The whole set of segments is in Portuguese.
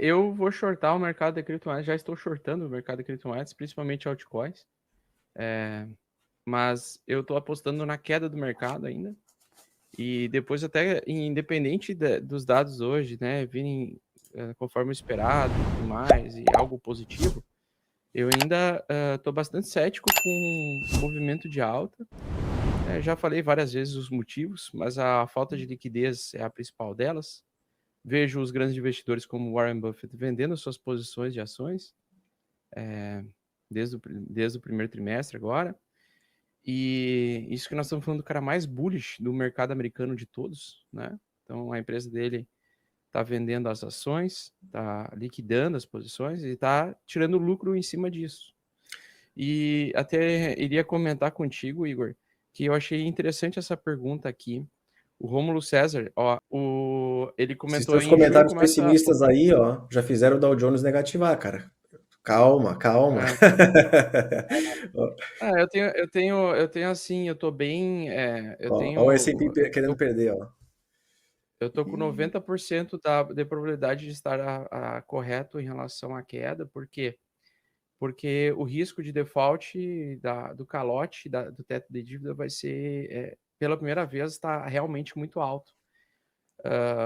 eu vou shortar o mercado de criptomoedas, já estou shortando o mercado de criptomoedas, principalmente altcoins, mas eu estou apostando na queda do mercado ainda, e depois até, independente dos dados hoje, né, virem conforme esperado e tudo mais, e algo positivo, eu ainda estou bastante cético com o movimento de alta. Já falei várias vezes os motivos, mas a falta de liquidez é a principal delas. Vejo os grandes investidores como Warren Buffett vendendo suas posições de ações desde o primeiro trimestre agora. E isso que nós estamos falando do cara mais bullish do mercado americano de todos, né? Então a empresa dele está vendendo as ações, está liquidando as posições e está tirando lucro em cima disso. E até iria comentar contigo, Igor, que eu achei interessante essa pergunta aqui. O Rômulo César, ó, ele Esses comentou teus em junho comentários começa. pessimistas aí, ó, já fizeram o Dow Jones negativar, cara. Calma, calma. É, eu tenho assim, eu tô bem, Ó, o S&P querendo perder, ó. eu tô com 90% de probabilidade de estar correto em relação à queda, por quê? Porque o risco de default do calote do teto de dívida vai ser, pela primeira vez, está realmente muito alto.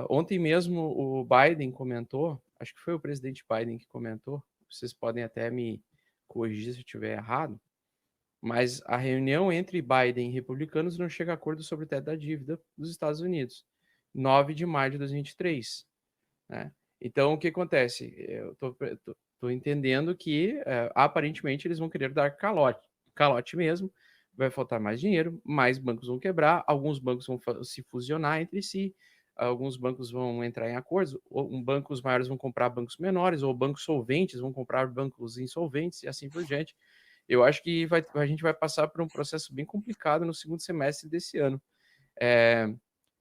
Ontem mesmo o Biden comentou, acho que foi o presidente Biden que comentou, vocês podem até me corrigir se eu estiver errado, mas a reunião entre Biden e republicanos não chega a acordo sobre o teto da dívida dos Estados Unidos, 9 de maio de 2023. Né? Então, o que acontece? Eu estou entendendo que, aparentemente, eles vão querer dar calote mesmo, vai faltar mais dinheiro, mais bancos vão quebrar, alguns bancos vão se fusionar entre si, alguns bancos vão entrar em acordos, ou bancos maiores vão comprar bancos menores, ou bancos solventes vão comprar bancos insolventes, e assim por diante. Eu acho que a gente vai passar por um processo bem complicado no segundo semestre desse ano.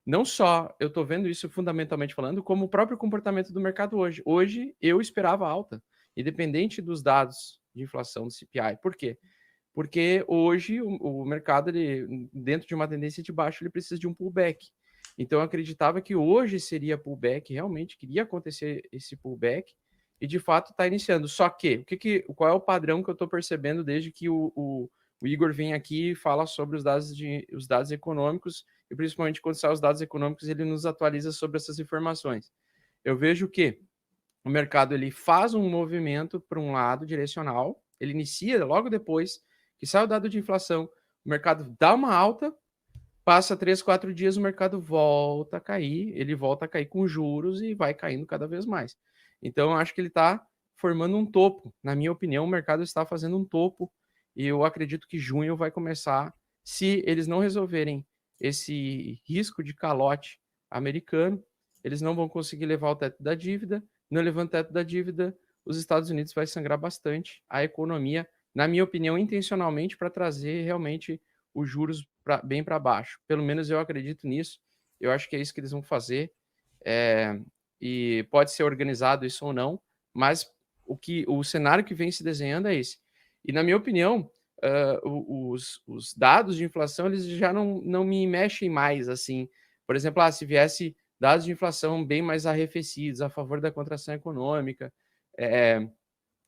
Não só eu estou vendo isso fundamentalmente falando, como o próprio comportamento do mercado hoje. Hoje eu esperava alta, independente dos dados de inflação do CPI. Por quê? Porque hoje o mercado, dentro de uma tendência de baixo, ele precisa de um pullback. Então eu acreditava que hoje seria pullback, realmente queria acontecer esse pullback, e de fato está iniciando. Só que, qual é o padrão que eu estou percebendo desde que o Igor vem aqui e fala sobre os dados econômicos, e principalmente quando saem os dados econômicos, ele nos atualiza sobre essas informações. Eu vejo que o mercado ele faz um movimento para um lado direcional, ele inicia logo depois que sai o dado de inflação, o mercado dá uma alta, passa 3, 4 dias, o mercado volta a cair, ele volta a cair com juros e vai caindo cada vez mais. Então, eu acho que ele está formando um topo. Na minha opinião, o mercado está fazendo um topo e eu acredito que junho vai começar, se eles não resolverem esse risco de calote americano, eles não vão conseguir levar o teto da dívida, não levando o teto da dívida, os Estados Unidos vai sangrar bastante a economia, na minha opinião, intencionalmente para trazer realmente os juros bem para baixo. Pelo menos eu acredito nisso. Eu acho que é isso que eles vão fazer. E pode ser organizado isso ou não, mas o cenário que vem se desenhando é esse. E na minha opinião, os dados de inflação eles já não me mexem mais assim. Por exemplo, se viesse dados de inflação bem mais arrefecidos a favor da contração econômica,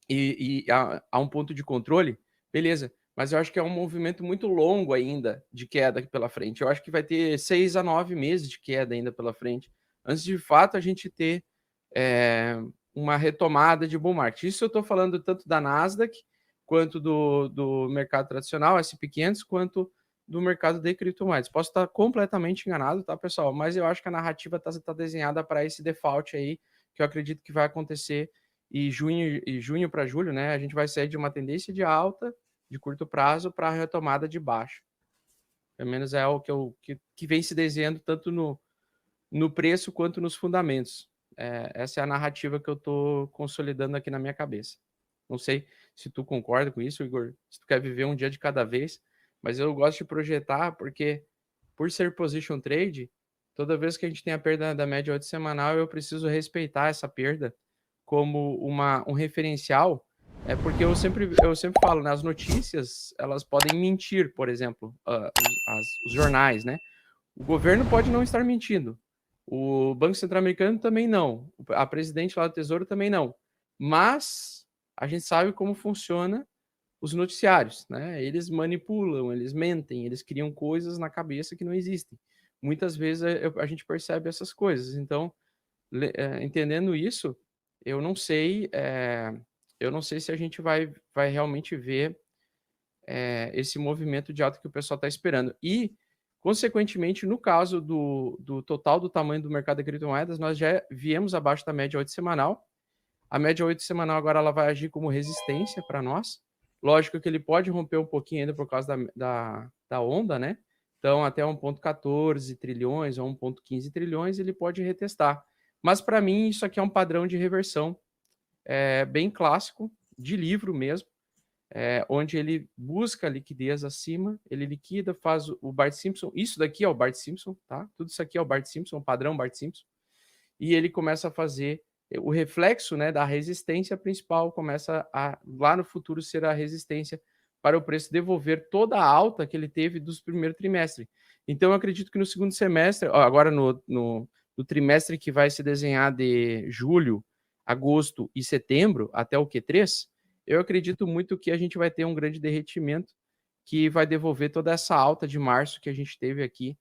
e há um ponto de controle, beleza. Mas eu acho que é um movimento muito longo ainda de queda pela frente. Eu acho que vai ter 6 a 9 meses de queda ainda pela frente, antes de fato a gente ter uma retomada de bull market. Isso eu estou falando tanto da Nasdaq, quanto do mercado tradicional, SP500, quanto do mercado de criptomoedas. Posso estar completamente enganado, tá, pessoal? Mas eu acho que a narrativa está desenhada para esse default aí, que eu acredito que vai acontecer e junho para julho, né, a gente vai sair de uma tendência de alta de curto prazo para a retomada de baixa. Pelo menos é o que vem se desenhando tanto no preço quanto nos fundamentos. Essa é a narrativa que eu estou consolidando aqui na minha cabeça. Não sei se tu concorda com isso, Igor, se tu quer viver um dia de cada vez, mas eu gosto de projetar porque, por ser position trade, toda vez que a gente tem a perda da média 8 semanal, eu preciso respeitar essa perda como um referencial, porque eu sempre falo, né, as notícias, elas podem mentir, por exemplo, os jornais, né? O governo pode não estar mentindo, O Banco Central americano também não. A presidente lá do Tesouro também não. Mas a gente sabe como funciona os noticiários, né? Eles manipulam, eles mentem, eles criam coisas na cabeça que não existem. Muitas vezes a gente percebe essas coisas. Então, entendendo isso, eu não sei, eu não sei se a gente vai realmente ver esse movimento de alta que o pessoal está esperando. E, consequentemente, no caso do total do tamanho do mercado de criptomoedas, nós já viemos abaixo da média 8 semanal. A média 8 semanal agora ela vai agir como resistência para nós. Lógico que ele pode romper um pouquinho ainda por causa da onda, né? Então, até 1,14 trilhões ou 1,15 trilhões, ele pode retestar. Mas, para mim, isso aqui é um padrão de reversão bem clássico, de livro mesmo, onde ele busca liquidez acima, ele liquida, faz o Bart Simpson. Isso daqui é o Bart Simpson, tá? Tudo isso aqui é o Bart Simpson, o padrão Bart Simpson. E ele começa a fazer o reflexo, né, da resistência principal, começa a, lá no futuro, ser a resistência para o preço devolver toda a alta que ele teve dos primeiros trimestres. Então, eu acredito que no segundo semestre, agora no trimestre que vai se desenhar de julho, agosto e setembro, até o Q3, eu acredito muito que a gente vai ter um grande derretimento que vai devolver toda essa alta de março que a gente teve aqui,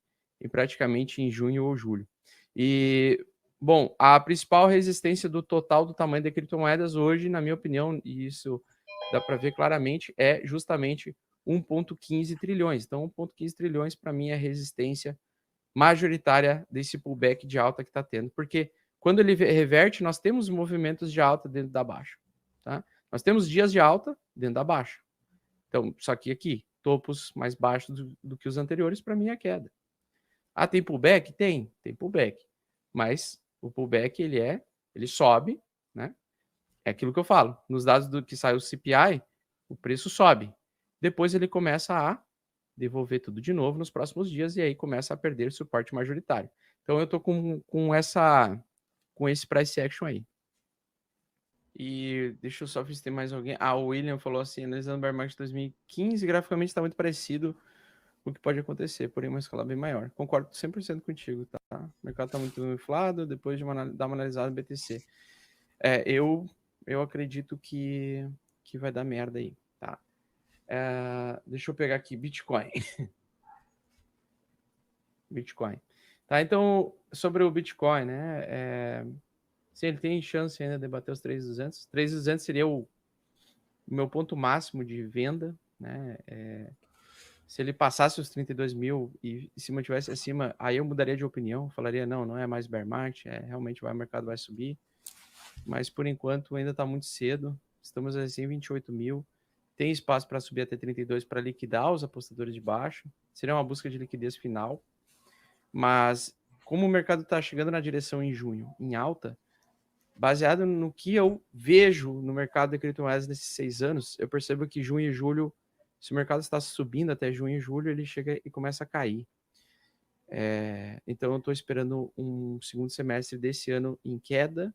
praticamente em junho ou julho. E, bom, a principal resistência do total do tamanho da criptomoedas hoje, na minha opinião, e isso dá para ver claramente, é justamente 1,15 trilhões. Então, 1,15 trilhões, para mim, é a resistência majoritária desse pullback de alta que está tendo. Porque quando ele reverte, nós temos movimentos de alta dentro da baixa. Tá? Nós temos dias de alta dentro da baixa. Então, só que aqui, topos mais baixos do que os anteriores, para mim, é queda. Ah, tem pullback? Tem pullback. Mas o pullback, ele sobe, né? É aquilo que eu falo. Nos dados do que sai o CPI, o preço sobe. Depois ele começa a devolver tudo de novo nos próximos dias e aí começa a perder suporte majoritário. Então eu tô com esse price action aí. E deixa eu só ver se tem mais alguém. Ah, o William falou assim, analisando o bear market 2015, graficamente está muito parecido o que pode acontecer, porém uma escala bem maior. Concordo 100% contigo, tá? O mercado está muito inflado, depois de dar uma analisada no BTC. Eu acredito que vai dar merda aí, tá? Deixa eu pegar aqui, Bitcoin. Bitcoin. Tá, então, sobre o Bitcoin, né? Sim, ele tem chance ainda de bater os 3.200. 3.200 seria o meu ponto máximo de venda, né? Se ele passasse os 32 mil e se mantivesse acima, aí eu mudaria de opinião, falaria, não é mais bear market, realmente o mercado vai subir, mas por enquanto ainda está muito cedo, estamos assim em 28 mil, tem espaço para subir até 32 para liquidar os apostadores de baixo, seria uma busca de liquidez final, mas como o mercado está chegando na direção em junho, em alta, baseado no que eu vejo no mercado de criptomoedas nesses 6 anos, eu percebo que junho e julho, se o mercado está subindo até junho e julho, ele chega e começa a cair. Então eu estou esperando um segundo semestre desse ano em queda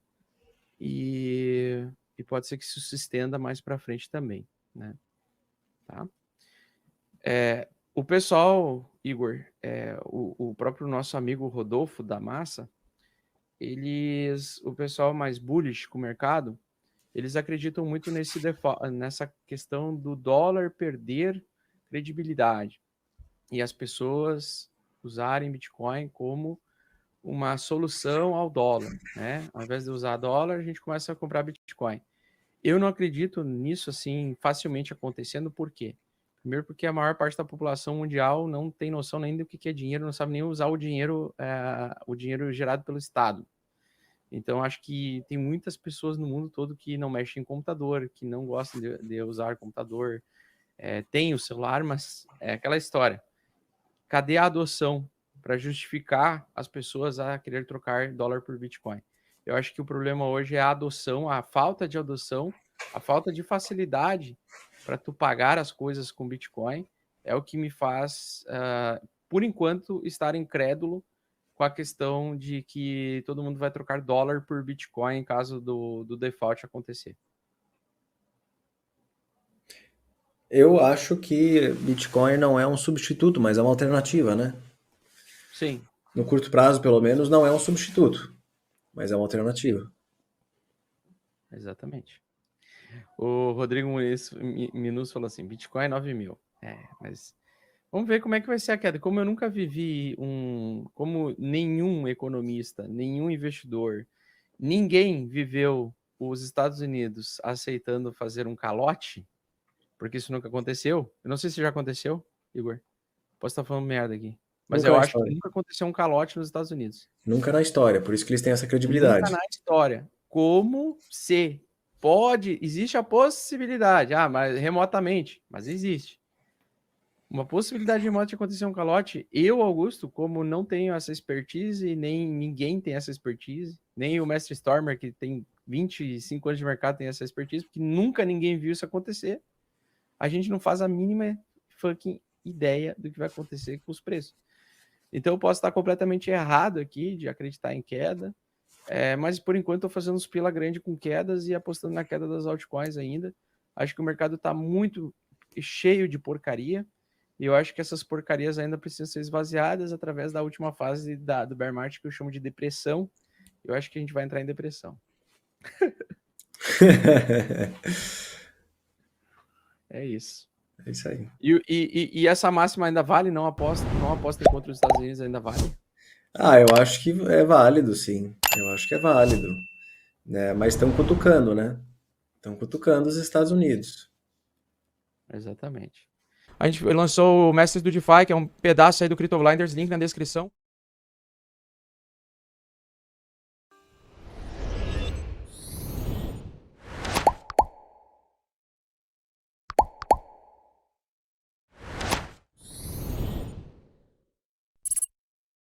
e pode ser que isso se estenda mais para frente também, né? Tá? O pessoal, Igor, o próprio nosso amigo Rodolfo da Massa, o pessoal mais bullish com o mercado, eles acreditam muito nessa questão do dólar perder credibilidade e as pessoas usarem Bitcoin como uma solução ao dólar, né? Ao invés de usar dólar, a gente começa a comprar Bitcoin. Eu não acredito nisso assim facilmente acontecendo, por quê? Primeiro porque a maior parte da população mundial não tem noção nem do que é dinheiro, não sabe nem usar o dinheiro gerado pelo Estado. Então, acho que tem muitas pessoas no mundo todo que não mexem em computador, que não gostam de usar computador, tem o celular, mas é aquela história. Cadê a adoção para justificar as pessoas a querer trocar dólar por Bitcoin? Eu acho que o problema hoje é a adoção, a falta de adoção, a falta de facilidade para tu pagar as coisas com Bitcoin é o que me faz, por enquanto, estar incrédulo com a questão de que todo mundo vai trocar dólar por Bitcoin em caso do default acontecer. Eu acho que Bitcoin não é um substituto, mas é uma alternativa, né? Sim. No curto prazo, pelo menos, não é um substituto, mas é uma alternativa. Exatamente. O Rodrigo Minus falou assim, Bitcoin 9 mil. Mas vamos ver como é que vai ser a queda. Como eu nunca vivi como nenhum economista, nenhum investidor, ninguém viveu os Estados Unidos aceitando fazer um calote, porque isso nunca aconteceu. Eu não sei se já aconteceu, Igor. Posso estar falando merda aqui. Mas Nunca eu na acho que história. nunca aconteceu um calote nos Estados Unidos. Nunca na história, por isso que eles têm essa Nunca credibilidade. na história. Como se existe a possibilidade, mas remotamente, mas existe. Uma possibilidade remota de acontecer um calote. Eu, Augusto, como não tenho essa expertise, nem ninguém tem essa expertise, nem o Mestre Stormer, que tem 25 anos de mercado, tem essa expertise, porque nunca ninguém viu isso acontecer. A gente não faz a mínima fucking ideia do que vai acontecer com os preços. Então eu posso estar completamente errado aqui de acreditar em queda, mas por enquanto estou fazendo uns pila grande com quedas e apostando na queda das altcoins ainda. Acho que o mercado está muito cheio de porcaria e eu acho que essas porcarias ainda precisam ser esvaziadas através da última fase do bear market, que eu chamo de depressão. Eu acho que a gente vai entrar em depressão. É isso. É isso aí. E essa máxima ainda vale? Não aposta contra os Estados Unidos ainda vale? Eu acho que é válido, sim. Eu acho que é válido. Né? Mas estão cutucando, né? Estão cutucando os Estados Unidos. Exatamente. A gente lançou o Mestres do DeFi, que é um pedaço aí do Crypto Blinders, link na descrição.